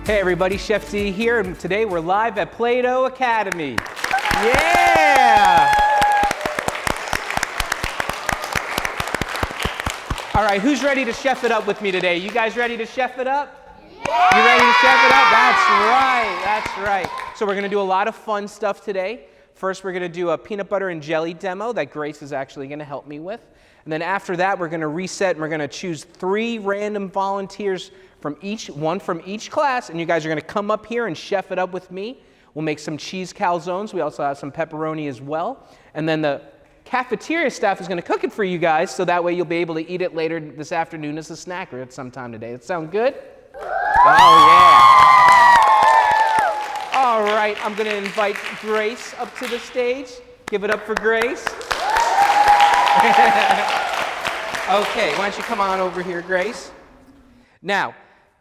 Hey everybody, Chef Z here, and today we're live at Plato Academy. Yeah! All right, who's ready to chef it up with me today? You guys ready to chef it up? Yeah! You ready to chef it up? That's right. So we're gonna do a lot of fun stuff today. First, we're gonna do a peanut butter and jelly demo that Grace is actually gonna help me with. And then after that, we're gonna reset and we're gonna choose 3 random volunteers one from each class, and you guys are gonna come up here and chef it up with me. We'll make some cheese calzones. We also have some pepperoni as well. And then the cafeteria staff is gonna cook it for you guys, so that way you'll be able to eat it later this afternoon as a snack or at some time today. That sound good? Oh yeah. All right, I'm gonna invite Grace up to the stage. Give it up for Grace. Okay, why don't you come on over here, Grace? Now,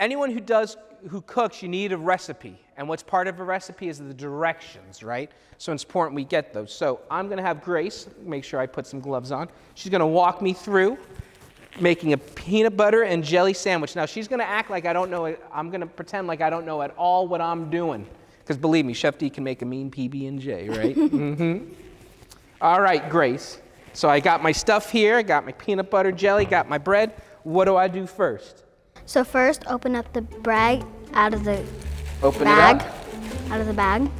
anyone who cooks, you need a recipe. And what's part of a recipe is the directions, right? So it's important we get those. So I'm gonna have Grace, make sure I put some gloves on. She's gonna walk me through making a peanut butter and jelly sandwich. Now she's gonna act like I don't know it. I'm gonna pretend like I don't know at all what I'm doing. Because believe me, Chef D can make a mean PB&J, right? Mm-hmm. All right, Grace. So I got my stuff here, I got my peanut butter, jelly, got my bread. What do I do first? So first, open up the bag out of the Open bag. it up. Out of the bag.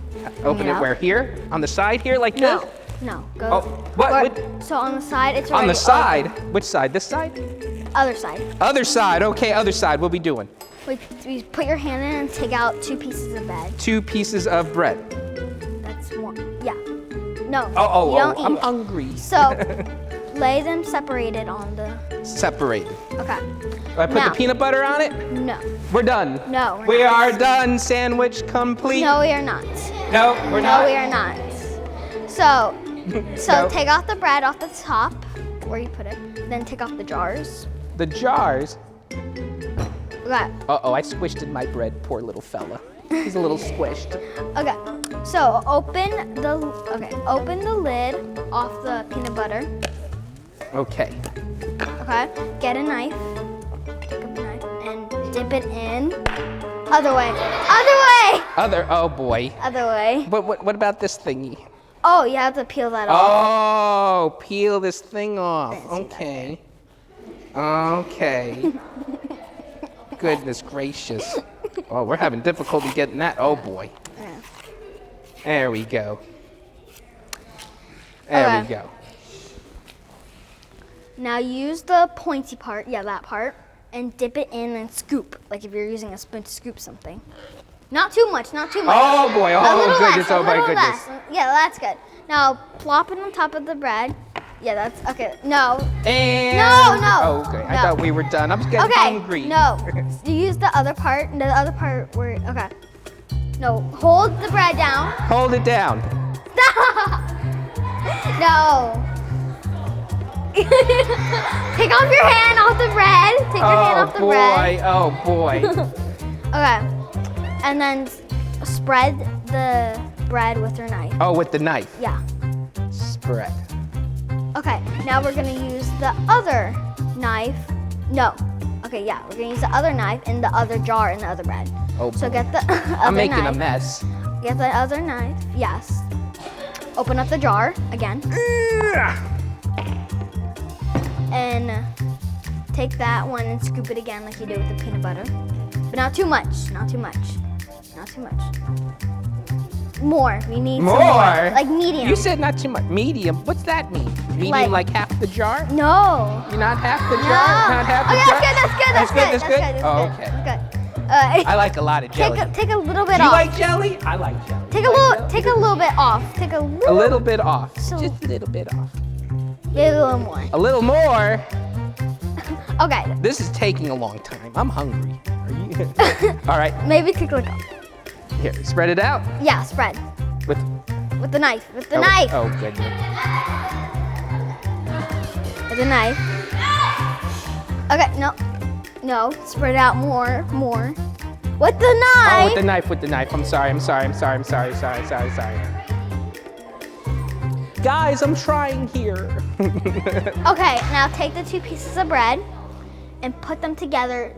Open it where? Here? On the side here, like No, this? no. Go. Oh, what? So on the side, it's On the already side? open. Which side? This side? Other side. Other side. Okay, other side. What are we doing? We put your hand in and take out 2 pieces of bread. 2 pieces of bread. That's 1. Yeah. No. Oh, you don't eat. I'm hungry. So lay them separated on the. Separated. Okay. Do I put the peanut butter on it? No. We're done. No. We are done. Sandwich complete. No, we are not. No, we're not. No, we are not. So No. take off the bread off the top where you put it. Then take off the jars. The jars. Okay. Uh-oh, I squished in my bread. Poor little fella. He's a little squished. Okay. So open the lid off the peanut butter. Okay. Okay. Get a knife. Pick up a knife and dip it in. Other way. Other way. Oh boy. Other way. What about this thingy? Oh, you have to peel that off. Oh, peel this thing off. Okay. Okay. Goodness gracious. Oh, we're having difficulty getting that. Oh boy. Yeah. There we go. There we go. Now use the pointy part, that part, and dip it in and scoop, like if you're using a spoon to scoop something. Not too much, not too much. Oh boy, oh goodness, oh my goodness. Yeah, that's good. Now plop it on top of the bread. Yeah, that's okay. No. And No. Oh, okay. I thought we were done. I'm just getting hungry. No. You use the other part, and the other part where No, hold the bread down. Hold it down. Stop! No. Take off your hand off the bread. Take your hand off the bread. Oh boy. Okay. And then spread the bread with your knife. Oh, with the knife. Yeah. Spread. Okay, now we're gonna use the other knife. No. Okay, yeah, we're gonna use the other knife in the other jar in the other bread. Oh boy. So get the other knife. I'm making a mess. Get the other knife. Yes. Open up the jar again. And take that one and scoop it again like you did with the peanut butter. But not too much, not too much. Not too much. More, we need some more. Like medium. You said not too much. Medium, what's that mean? Medium like half the jar? No. You're not half the jar? No. Not half the Okay, jar? that's good. Oh, okay. That's good. I like a lot of jelly. Take a little bit You off. like jelly? I like jelly. Take a little bit off. Take a little bit off. So- Just a little bit off. Maybe a little more. A little more? Okay. This is taking a long time. I'm hungry. Are you? All right. Maybe take a little. Here, spread it out. Yeah, spread. With the knife. With the knife. Oh, goodness. With the knife. Okay, no. Spread it out more. With the knife. Oh, with the knife. I'm sorry. Guys, I'm trying here. Okay, now take the 2 pieces of bread and put them together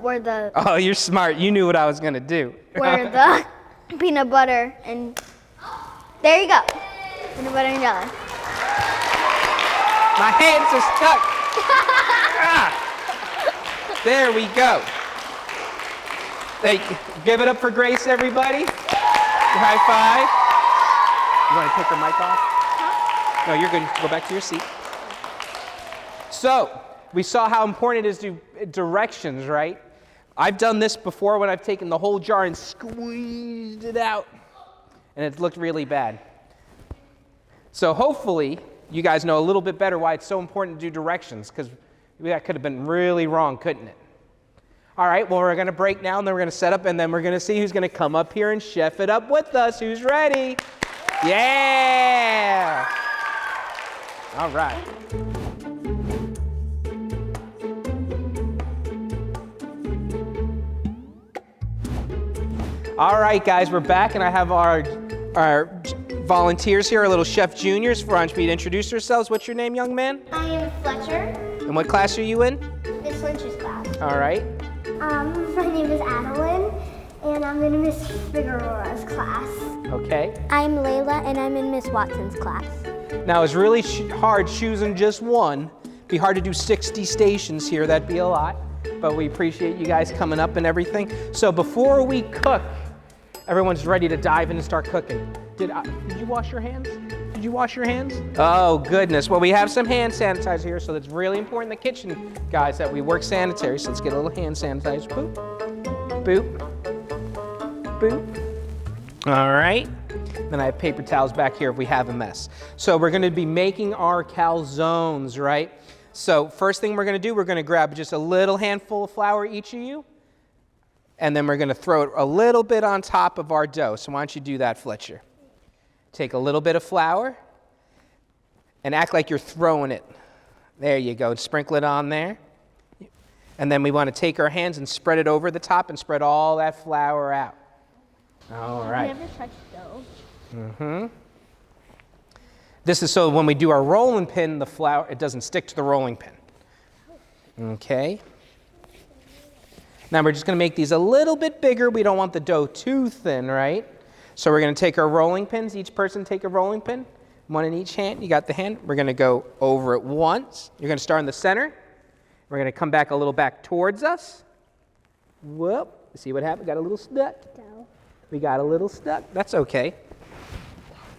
where the Oh, you're smart. You knew what I was gonna do. where the peanut butter and there you go. Peanut butter and jelly. My hands are stuck. Ah. There we go. Hey, give it up for Grace, everybody. High five. You want to take her mic off? No, you're good. Go back to your seat. So, we saw how important it is to directions, right? I've done this before when I've taken the whole jar and squeezed it out, and it's looked really bad. So hopefully, you guys know a little bit better why it's so important to do directions, because that could have been really wrong, couldn't it? All right, well, we're going to break now, and then we're going to set up, and then we're going to see who's going to come up here and chef it up with us. Who's ready? Yeah! All right. All right, guys, we're back, and I have our volunteers here, our little chef juniors. Why don't you introduce yourselves? What's your name, young man? I am Fletcher. And what class are you in? Miss Lynch's class. All right. My name is Adeline, and I'm in Miss Figueroa's class. Okay. I'm Layla, and I'm in Miss Watson's class. Now, it's really hard choosing just one. It'd be hard to do 60 stations here. That'd be a lot. But we appreciate you guys coming up and everything. So before we cook, everyone's ready to dive in and start cooking. Did you wash your hands? Did you wash your hands? Oh, goodness. Well, we have some hand sanitizer here, so it's really important in the kitchen, guys, that we work sanitary. So let's get a little hand sanitizer. Boop, boop, boop. All right. Then I have paper towels back here if we have a mess. So we're going to be making our calzones, right? So first thing we're going to do, we're going to grab just a little handful of flour, each of you, and then we're going to throw it a little bit on top of our dough. So why don't you do that, Fletcher? Take a little bit of flour and act like you're throwing it. There you go. Sprinkle it on there. And then we want to take our hands and spread it over the top and spread all that flour out. All right. I've never touched dough. Mm-hmm. This is so when we do our rolling pin, the flour, it doesn't stick to the rolling pin. Okay. Now we're just going to make these a little bit bigger. We don't want the dough too thin, right? So we're going to take our rolling pins. Each person take a rolling pin, one in each hand. You got the hand. We're going to go over it once. You're going to start in the center. We're going to come back a little back towards us. Whoop. See what happened? Got a little stuck. We got a little stuck. That's okay.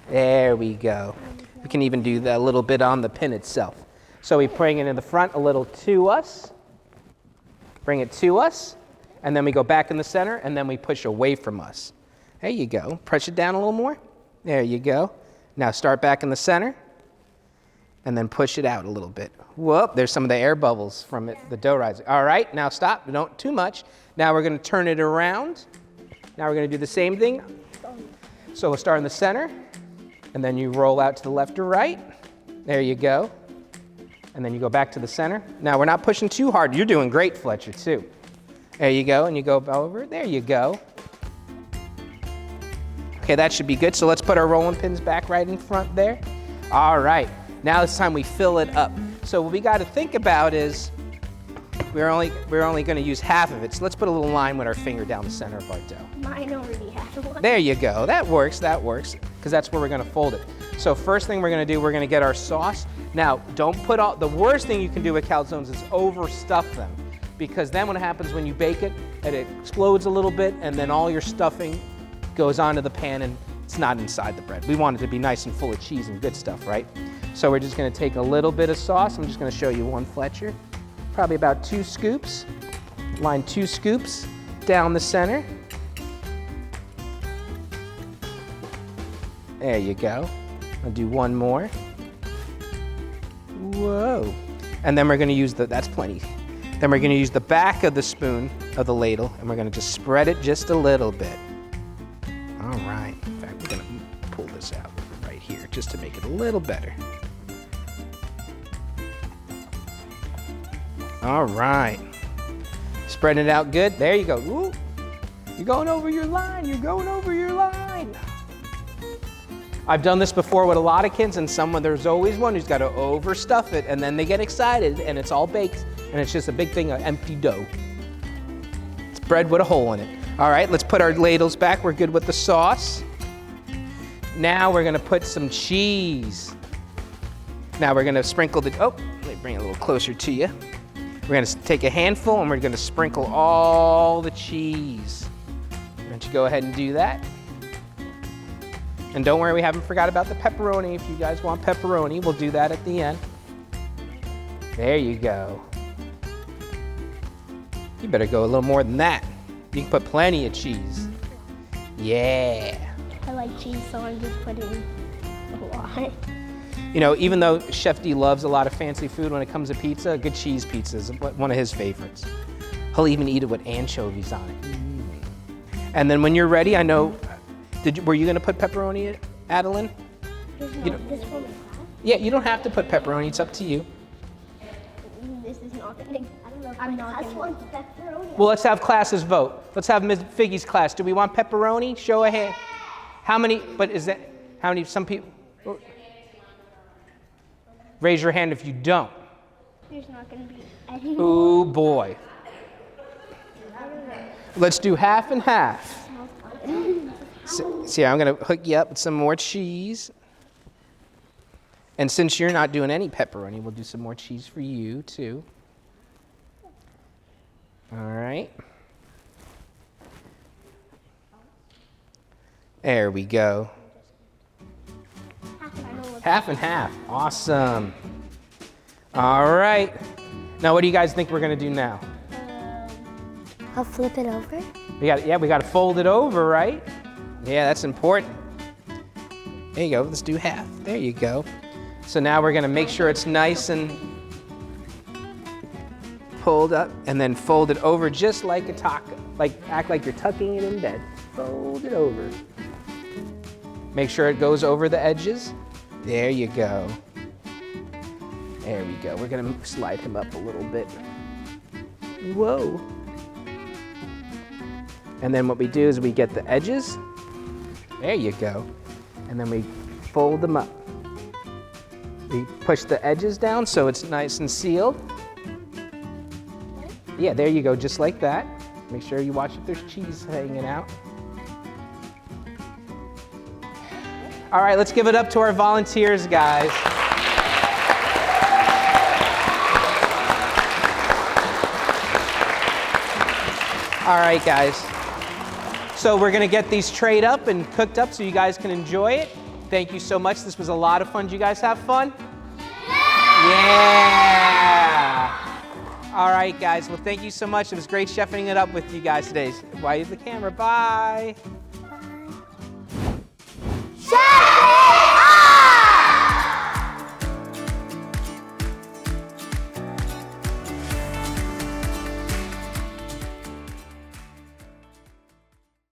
There we go. We can even do that a little bit on the pin itself. So we bring it in the front a little to us. Bring it to us. And then we go back in the center, and then we push away from us. There you go. Push it down a little more. There you go. Now start back in the center, and then push it out a little bit. Whoop, there's some of the air bubbles from it, the dough rising. All right, now stop. Don't too much. Now we're going to turn it around. Now we're going to do the same thing. So we'll start in the center, and then you roll out to the left or right. There you go. And then you go back to the center. Now we're not pushing too hard. You're doing great, Fletcher, too. There you go, and you go over. There you go. Okay, that should be good. So let's put our rolling pins back right in front there. All right, now it's time we fill it up. So what we got to think about is we're only going to use half of it. So let's put a little line with our finger down the center of our dough. Mine already has one. There you go. That works, because that's where we're going to fold it. So first thing we're going to do, we're going to get our sauce. Now, don't put all, the worst thing you can do with calzones is overstuff them, because then what happens when you bake it, it explodes a little bit, and then all your stuffing goes onto the pan and it's not inside the bread. We want it to be nice and full of cheese and good stuff, right? So we're just going to take a little bit of sauce. I'm just going to show you one, Fletcher. Probably about 2 scoops. Line 2 scoops down the center. There you go. I'll do one more. Whoa. And then we're going to use that's plenty. Then we're going to use the back of the spoon of the ladle, and we're going to just spread it just a little bit. All right. In fact, we're going to pull this out right here just to make it a little better. All right. Spreading it out good. There you go. Ooh. You're going over your line. You're going over your line. I've done this before with a lot of kids, and there's always one who's got to overstuff it, and then they get excited, and it's all baked, and it's just a big thing of empty dough. It's bread with a hole in it. All right, let's put our ladles back. We're good with the sauce. Now we're gonna put some cheese. Now we're gonna sprinkle the, oh, let me bring it a little closer to you. We're gonna take a handful and we're gonna sprinkle all the cheese. Why don't you go ahead and do that? And don't worry, we haven't forgot about the pepperoni. If you guys want pepperoni, we'll do that at the end. There you go. You better go a little more than that. You can put plenty of cheese. Yeah. I like cheese, so I'm just putting a lot. You know, even though Chef D loves a lot of fancy food when it comes to pizza, a good cheese pizza is one of his favorites. He'll even eat it with anchovies on it. And then when you're ready, I know, were you gonna put pepperoni, Adeline? This one. Yeah, you don't have to put pepperoni, it's up to you. This is not gonna, I don't know if I'm not gonna. Pepperoni. Well, let's have classes vote. Let's have Ms. Figgy's class. Do we want pepperoni? Show a hand. How many, but is that, how many, some people? Raise your hand if you don't. There's not gonna be any. Ooh, boy. Let's do half and half. See, I'm gonna hook you up with some more cheese. And since you're not doing any pepperoni, we'll do some more cheese for you too. All right. There we go. Half and half. Awesome. All right. Now, what do you guys think we're gonna do now? I'll flip it over. We got to fold it over, right? Yeah, that's important. There you go. Let's do half. There you go. So now we're gonna make sure it's nice and pulled up, and then fold it over just like a taco. Like, act like you're tucking it in bed. Fold it over. Make sure it goes over the edges. There you go. There we go. We're gonna slide him up a little bit. Whoa. And then what we do is we get the edges. There you go. And then we fold them up. We push the edges down so it's nice and sealed. Yeah, there you go, just like that. Make sure you watch if there's cheese hanging out. All right, let's give it up to our volunteers, guys. All right, guys. So we're gonna get these trayed up and cooked up so you guys can enjoy it. Thank you so much. This was a lot of fun. Did you guys have fun? Yeah! All right, guys. Well, thank you so much. It was great chefing it up with you guys today. Why the camera? Bye.